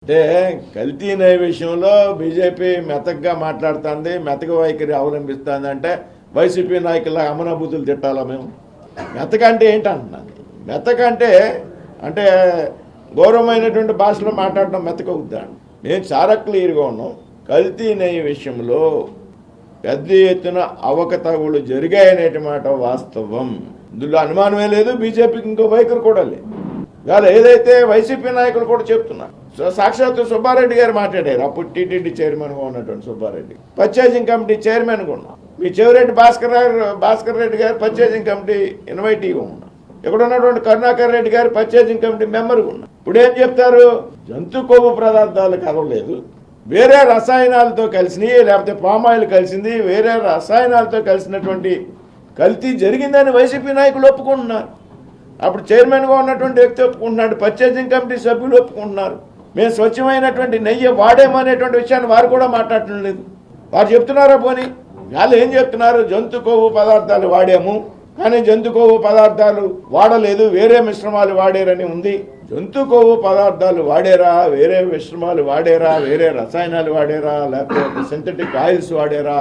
అంటే కల్తీ నయ విషయంలో బీజేపీ మెతకగా మాట్లాడుతుంది, మెతక వైఖరి అవలంబిస్తుంది. అంటే వైసీపీ నాయకుల అమనాభూతులు తిట్టాలా మేము? మెతక అంటే ఏంటంటున్నాను? మెతక అంటే గౌరవమైనటువంటి భాషలో మాట్లాడడం మెతక అవుతాను. మేము చాలా క్లియర్గా ఉన్నాం. కల్తీ నయ విషయంలో పెద్ద ఎత్తున అవకతవకలు జరిగాయనేటి మాట వాస్తవం. ఇందులో అనుమానమే లేదు. బీజేపీకి ఇంకో వైఖరి కూడా లేదు. ఇవాళ ఏదైతే వైసీపీ నాయకులు కూడా చెప్తున్నారు, సాక్షాత్తు సుబ్బారెడ్డి గారు మాట్లాడారు. అప్పుడు టీటీడీ చైర్మన్గా ఉన్నటువంటి సుబ్బారెడ్డి పర్చేజింగ్ కమిటీ చైర్మన్గా ఉన్నారు. మీ చెవిరెడ్డి భాస్కర్ రెడ్డి గారు పర్చేజింగ్ కమిటీ ఇన్వైటీగా ఉన్నారు. ఇక్కడ ఉన్నటువంటి కరుణాకర్ రెడ్డి గారు పర్చేజింగ్ కమిటీ మెంబర్గా ఉన్నారు. ఇప్పుడు ఏం చెప్తారు? జంతు కొవ్వు పదార్థాలు కలవలేదు, వేరే రసాయనాలతో కలిసినవి, లేకపోతే పామాయిల్ కలిసింది, వేరే రసాయనాలతో కలిసినటువంటి కల్తీ జరిగిందని వైసీపీ నాయకులు ఒప్పుకుంటున్నారు. అప్పుడు చైర్మన్గా ఉన్నటువంటి వ్యక్తి ఒప్పుకుంటున్నాడు, పర్చేజింగ్ కమిటీ సభ్యులు ఒప్పుకుంటున్నారు. మేము స్వచ్ఛమైనటువంటి నెయ్యి వాడేమనేటువంటి విషయాన్ని వారు కూడా మాట్లాడటం లేదు. వారు చెప్తున్నారా? పోనీ వాళ్ళు ఏం చెప్తున్నారు? జంతు కొవ్వు పదార్థాలు వాడాము, కానీ జంతు కొవ్వు పదార్థాలు వాడలేదు, వేరే మిశ్రమాలు వాడారని ఉంది. జంతు కొవ్వు పదార్థాలు వాడారా, వేరే మిశ్రమాలు వాడారా, వేరే రసాయనాలు వాడారా, లేకపోతే సింథటిక్ ఆయిల్స్ వాడారా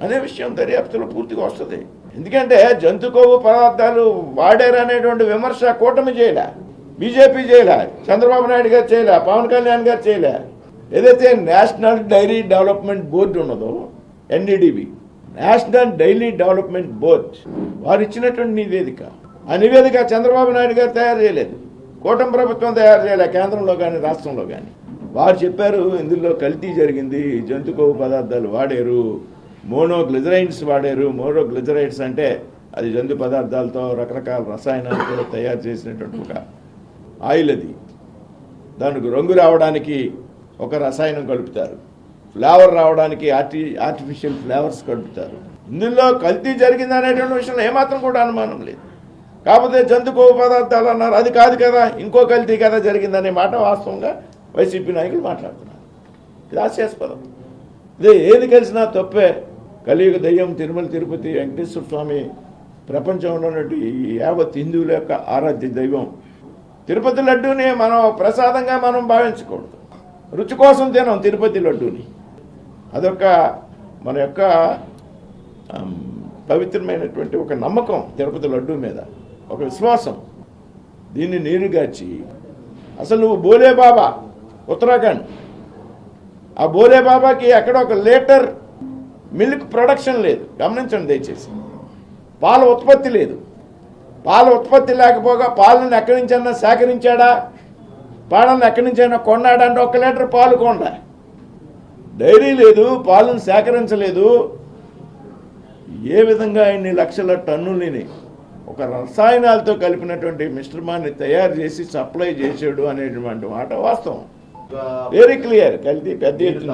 అనే విషయం దర్యాప్తులో పూర్తిగా వస్తుంది. ఎందుకంటే జంతు కొవ్వు పదార్థాలు వాడారనేటువంటి విమర్శ కూటమి చేయలే, బీజేపీ చేయలే, చంద్రబాబు నాయుడు గారు చేయలే, పవన్ కళ్యాణ్ గారు చేయలే. ఏదైతే నేషనల్ డైరీ డెవలప్మెంట్ బోర్డు ఉన్నదో, NDDB, national dairy development board, వారు ఇచ్చినటువంటి నివేదిక, ఆ నివేదిక చంద్రబాబు నాయుడు గారు తయారు చేయలేదు, కూటమి ప్రభుత్వం తయారు చేయలే, కేంద్రంలో కానీ రాష్ట్రంలో కానీ. వారు చెప్పారు ఇందులో కల్తీ జరిగింది, జంతు కొవ్వు పదార్థాలు వాడారు, మోనోగ్లిజరైడ్స్ వాడారు. మోనోగ్లిజరైడ్స్ అంటే అది జంతు పదార్థాలతో రకరకాల రసాయనాలతో తయారు చేసినటువంటి ఒక ఆయిల్. అది దానికి రంగు రావడానికి ఒక రసాయనం కలుపుతారు, ఫ్లేవర్ రావడానికి ఆర్టిఫిషియల్ ఫ్లేవర్స్ కలుపుతారు. ఇందులో కల్తీ జరిగింది అనేటువంటి విషయంలో ఏమాత్రం కూడా అనుమానం లేదు. కాకపోతే జంతు కొవ్వు పదార్థాలు అన్నారు, అది కాదు కదా, ఇంకో కల్తీ కదా జరిగిందనే మాట వాస్తవంగా వైసీపీ నాయకులు మాట్లాడుతున్నారు. ఇది హాస్యాస్పదం. ఇదే ఏది కలిసినా తప్పే. కలియుగ దయ్యం తిరుమల తిరుపతి వెంకటేశ్వర స్వామి ప్రపంచంలో ఉన్నటువంటి యావత్ హిందువుల యొక్క ఆరాధ్య దైవం. తిరుపతి లడ్డూని మనం ప్రసాదంగా మనం భావించకూడదు, రుచి కోసం తినాం తిరుపతి లడ్డూని. అదొక మన యొక్క పవిత్రమైనటువంటి ఒక నమ్మకం తిరుపతి లడ్డూ మీద, ఒక విశ్వాసం. దీన్ని నీరుగార్చి అసలు నువ్వు బోలే బాబా ఉత్తరాఖండ్, ఆ బోలే బాబాకి అక్కడ ఒక లీటర్ మిల్క్ ప్రొడక్షన్ లేదు. గమనించండి దయచేసి. పాల ఉత్పత్తి లేదు. పాల ఉత్పత్తి లేకపోగా పాలను ఎక్కడి నుంచైనా సేకరించాడా, పాలను ఎక్కడి నుంచైనా కొన్నాడా అంటే 1 లీటర్ పాలు కొండా. డైరీ లేదు, పాలను సేకరించలేదు. ఏ విధంగా ఇన్ని లక్షల టన్నులని ఒక రసాయనాలతో కలిపినటువంటి మిశ్రమాన్ని తయారు చేసి సప్లై చేసాడు అనేటువంటి మాట వాస్తవం. Very clear. కల్తీ పెద్ద ఎత్తున,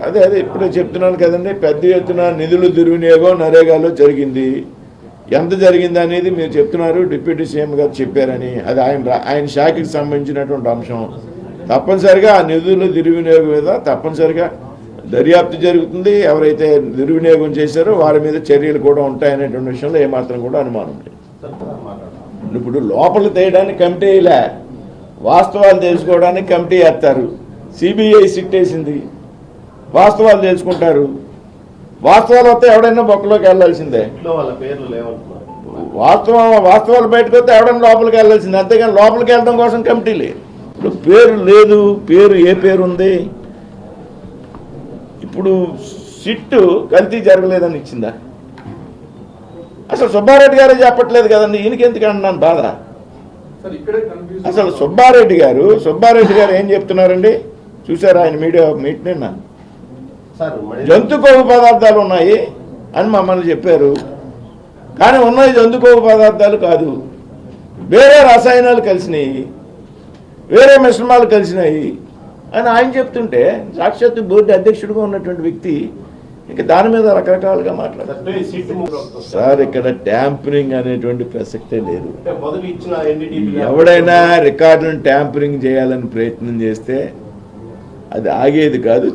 అదే ఇప్పుడే చెప్తున్నాను కదండి, పెద్ద ఎత్తున నిధులు దుర్వినియోగం నరేగాలో జరిగింది. ఎంత జరిగింది అనేది మీరు చెప్తున్నారు, డిప్యూటీ సీఎం గారు చెప్పారని. అది ఆయన శాఖకి సంబంధించినటువంటి అంశం. తప్పనిసరిగా ఆ నిధుల దుర్వినియోగం మీద తప్పనిసరిగా దర్యాప్తు జరుగుతుంది. ఎవరైతే దుర్వినియోగం చేశారో వారి మీద చర్యలు కూడా ఉంటాయనేటువంటి విషయంలో ఏమాత్రం కూడా అనుమానం లేదు. ఇప్పుడు లోపల తీయడానికి కమిటీ ఇలా, వాస్తవాలు తెలుసుకోవడానికి కమిటీ వేస్తారు. సిబిఐ సిట్ వేసింది, వాస్తవాలు తెలుసుకుంటారు. వాస్తవాలు వస్తే ఎవడైనా బొక్కలోకి వెళ్ళాల్సిందే. వాస్తవాలు బయటకు వస్తే ఎవడైనా లోపలికి వెళ్ళాల్సిందే, అంతేగాని లోపలికి వెళ్ళడం కోసం కమిటీ లేదు. ఇప్పుడు పేరు లేదు, పేరు ఏ పేరు ఉంది? ఇప్పుడు సిట్టు కల్తీ జరగలేదని ఇచ్చిందా? అసలు సుబ్బారెడ్డి గారే చెప్పట్లేదు కదండి, ఈయనకి ఎందుకు అంటున్నాను బాధ. అసలు సుబ్బారెడ్డి గారు ఏం చెప్తున్నారండి? చూసారా ఆయన మీడియా మీట్ నిన్న? జంతు కొవ్వు పదార్థాలు ఉన్నాయి అని మమ్మల్ని చెప్పారు, కానీ ఉన్నాయి జంతు కొవ్వు పదార్థాలు కాదు, వేరే రసాయనాలు కలిసినాయి, వేరే మిశ్రమాలు కలిసినాయి అని ఆయన చెప్తుంటే, సాక్షాత్తు బోర్డు అధ్యక్షుడిగా ఉన్నటువంటి వ్యక్తి ఇంకా దాని మీద రకరకాలుగా మాట్లాడారు. సార్, ఇక్కడ ట్యాంపరింగ్ అనేటువంటి ప్రసక్తే లేదు. ఎవడైనా రికార్డులను ట్యాంపరింగ్ చేయాలని ప్రయత్నం చేస్తే అది ఆగేది కాదు.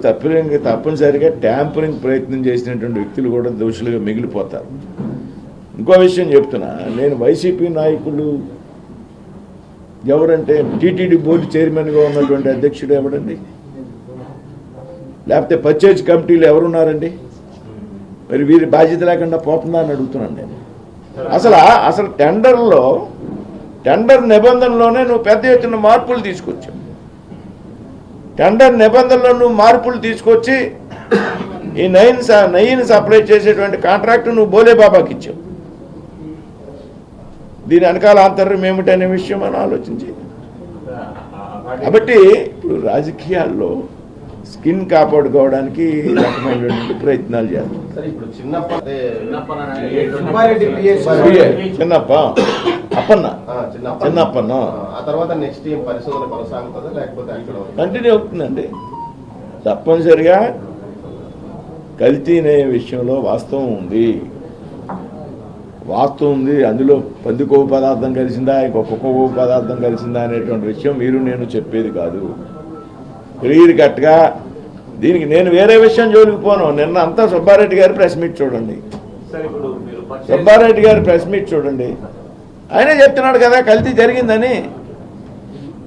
తప్పనిసరిగా ట్యాంపరింగ్ ప్రయత్నం చేసినటువంటి వ్యక్తులు కూడా దోషులుగా మిగిలిపోతారు. ఇంకో విషయం చెప్తున్నా, నేను వైసీపీ నాయకులు ఎవరంటే టీటీడీ బోర్డు చైర్మన్గా ఉన్నటువంటి అధ్యక్షుడు ఎవడండి? లేకపోతే పర్చేజ్ కమిటీలు ఎవరున్నారండి? మరి వీరి బాధ్యత లేకుండా పోతుందా అని అడుగుతున్నాను నేను. అసలు టెండర్ నిబంధనలోనే నువ్వు పెద్ద ఎత్తున మార్పులు తీసుకొచ్చావు. టెండర్ నిబంధనలో నువ్వు మార్పులు తీసుకొచ్చి ఈ నయ్యిని సప్లై చేసేటువంటి కాంట్రాక్ట్ నువ్వు బోలే బాబాకి ఇచ్చావు. దీని వెనకాల ఆంతర్యం ఏమిటనే విషయం మనం ఆలోచించి, కాబట్టి ఇప్పుడు రాజకీయాల్లో స్కిన్ కాపాడుకోవడానికి రకమైనటువంటి ప్రయత్నాలు చేస్తారు. చిన్నప్పన్న కంటిన్యూ అవుతుందండి. తప్పనిసరిగా కల్తీ అనే విషయంలో వాస్తవం ఉంది. అందులో పంది కొవ్వు పదార్థం కలిసిందా, ఇంకొక కొవ్వు పదార్థం కలిసిందా అనేటువంటి విషయం మీరు నేను చెప్పేది కాదు. క్లియర్ కట్గా దీనికి నేను వేరే విషయం జోలికి పోను. నిన్న అంతా సుబ్బారెడ్డి గారి ప్రెస్ మీట్ చూడండి. సుబ్బారెడ్డి గారి ప్రెస్ మీట్ చూడండి. ఆయనే చెప్తున్నాడు కదా కల్తీ జరిగిందని.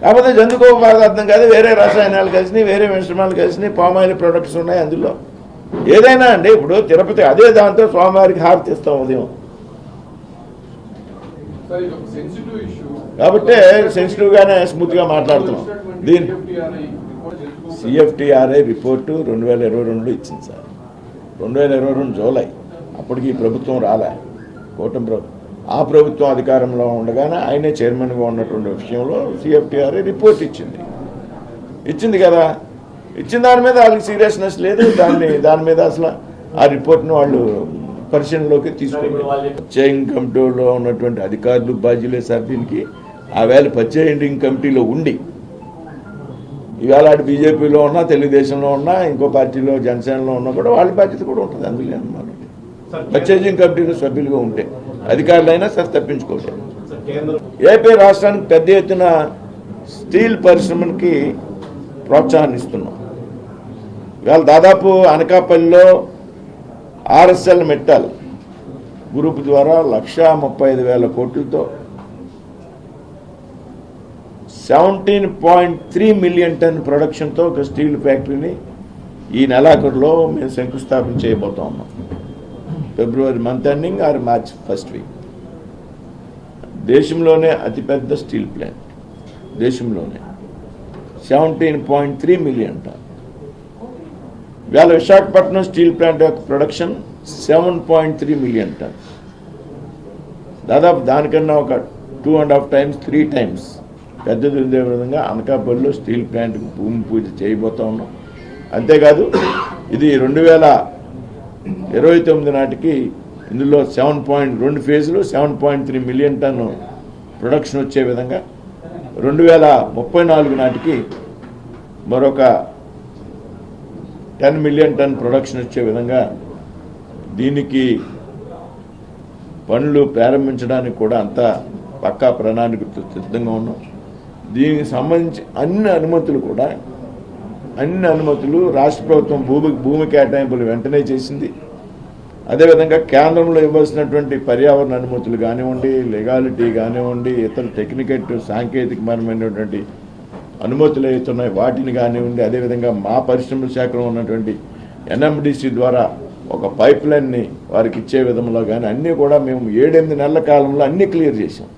కాకపోతే జంతుకో పదార్థం కాదు, వేరే రసాయనాలు కలిసినాయి, వేరే మిశ్రమాలు కలిసినాయి, పామాయిల్ ప్రొడక్ట్స్ ఉన్నాయి అందులో. ఏదైనా అండి, ఇప్పుడు తిరుపతి అదే దాంతో స్వామివారికి హారతి ఇస్తాం ఉదయం. కాబట్టి సెన్సిటివ్గానే స్మూత్గా మాట్లాడుతున్నాం. దీని CFTRI రిపోర్టు 2022లో ఇచ్చింది సార్. 2022 జూలై. అప్పటికి ఈ ప్రభుత్వం రాలే, కూటమి ప్రభుత్వం. ఆ ప్రభుత్వం అధికారంలో ఉండగానే ఆయనే చైర్మన్గా ఉన్నటువంటి విషయంలో CFTRI రిపోర్ట్ ఇచ్చింది కదా. ఇచ్చిన దాని మీద వాళ్ళకి సీరియస్నెస్ లేదు. దాని మీద అసలు ఆ రిపోర్ట్ను వాళ్ళు పరిశీలనలోకి తీసుకోవాలి. పర్చేయింగ్ కమిటీలో ఉన్నటువంటి అధికారులు బాధ్యులే సార్ దీనికి. ఆ వేళ పర్చేయింగ్ కమిటీలో ఉండి ఇవాళ అటు బీజేపీలో ఉన్నా, తెలుగుదేశంలో ఉన్నా, ఇంకో పార్టీలో జనసేనలో ఉన్నా కూడా వాళ్ళ బాధ్యత కూడా ఉంటుంది. అందులో అన్నమాట పర్చేజింగ్ కమిటీలో సభ్యులుగా ఉంటే అధికారులైనా సరే తప్పించుకోవచ్చు. ఏపీ రాష్ట్రానికి పెద్ద ఎత్తున స్టీల్ పరిశ్రమకి ప్రోత్సాహాన్ని ఇస్తున్నాం. ఇవాళ దాదాపు అనకాపల్లిలో RSL మెటల్ గ్రూప్ ద్వారా 1,35,000 కోట్లతో 17.3 మిలియన్ టన్ ప్రొడక్షన్తో ఒక స్టీల్ ఫ్యాక్టరీని ఈ నెలాఖరులో మేము శంకుస్థాపన చేయబోతా ఉన్నాం. February month ending or March first week. దేశంలోనే అతిపెద్ద స్టీల్ ప్లాంట్, దేశంలోనే 17.3 మిలియన్ టన్. ఇవాళ విశాఖపట్నం స్టీల్ ప్లాంట్ యొక్క ప్రొడక్షన్ 7.3 మిలియన్ టన్. దాదాపు దానికన్నా ఒక 2.5 times 3 times పెద్దది ఉండే విధంగా అనకాపల్లిలో స్టీల్ ప్లాంట్కి భూమి పూజ చేయబోతా ఉన్నాం. అంతేకాదు ఇది 2029 నాటికి ఇందులో 2 ఫేజ్లు 7.3 మిలియన్ టన్ ప్రొడక్షన్ వచ్చే విధంగా, 2034 నాటికి మరొక 10 మిలియన్ టన్ ప్రొడక్షన్ వచ్చే విధంగా దీనికి పనులు ప్రారంభించడానికి కూడా అంతా పక్కా ప్రణాళికతో సిద్ధంగా ఉన్నాం. దీనికి సంబంధించి అన్ని అనుమతులు రాష్ట్ర ప్రభుత్వం భూమి కేటాయింపులు వెంటనే చేసింది. అదేవిధంగా కేంద్రంలో ఇవ్వాల్సినటువంటి పర్యావరణ అనుమతులు కానివ్వండి, లీగాలిటీ కానివ్వండి, ఇతర టెక్నికల్ సాంకేతికమైనటువంటి అనుమతులు అవుతున్నాయి వాటిని కానివ్వండి, అదేవిధంగా మా పరిశ్రమల శాఖలో ఉన్నటువంటి NMDC ద్వారా ఒక పైప్ లైన్ని వారికి ఇచ్చే విధంలో కానీ అన్నీ కూడా మేము 7-8 నెలల కాలంలో అన్నీ క్లియర్ చేసాం.